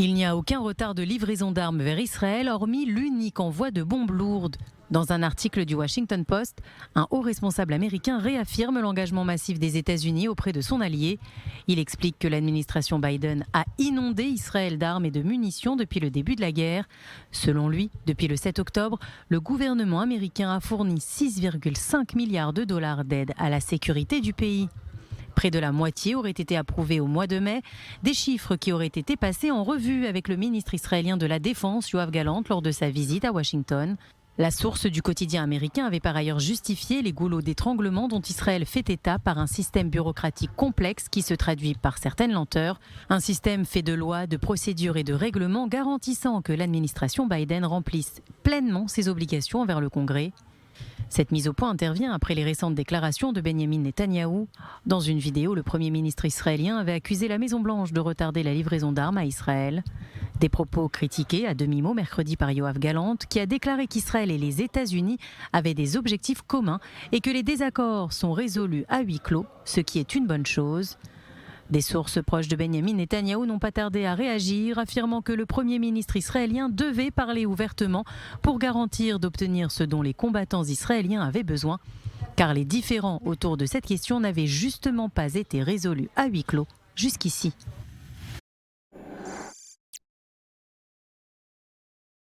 Il n'y a aucun retard de livraison d'armes vers Israël, hormis l'unique envoi de bombes lourdes. Dans un article du Washington Post, un haut responsable américain réaffirme l'engagement massif des États-Unis auprès de son allié. Il explique que l'administration Biden a inondé Israël d'armes et de munitions depuis le début de la guerre. Selon lui, depuis le 7 octobre, le gouvernement américain a fourni 6,5 milliards de dollars d'aide à la sécurité du pays. Près de la moitié aurait été approuvée au mois de mai, des chiffres qui auraient été passés en revue avec le ministre israélien de la Défense, Yoav Gallant, lors de sa visite à Washington. La source du quotidien américain avait par ailleurs justifié les goulots d'étranglement dont Israël fait état par un système bureaucratique complexe qui se traduit par certaines lenteurs, un système fait de lois, de procédures et de règlements garantissant que l'administration Biden remplisse pleinement ses obligations envers le Congrès. Cette mise au point intervient après les récentes déclarations de Benjamin Netanyahou. Dans une vidéo, le Premier ministre israélien avait accusé la Maison-Blanche de retarder la livraison d'armes à Israël. Des propos critiqués à demi-mot mercredi par Yoav Gallant, qui a déclaré qu'Israël et les États-Unis avaient des objectifs communs et que les désaccords sont résolus à huis clos, ce qui est une bonne chose. Des sources proches de Benjamin Netanyahou n'ont pas tardé à réagir, affirmant que le Premier ministre israélien devait parler ouvertement pour garantir d'obtenir ce dont les combattants israéliens avaient besoin, car les différends autour de cette question n'avaient justement pas été résolus à huis clos jusqu'ici.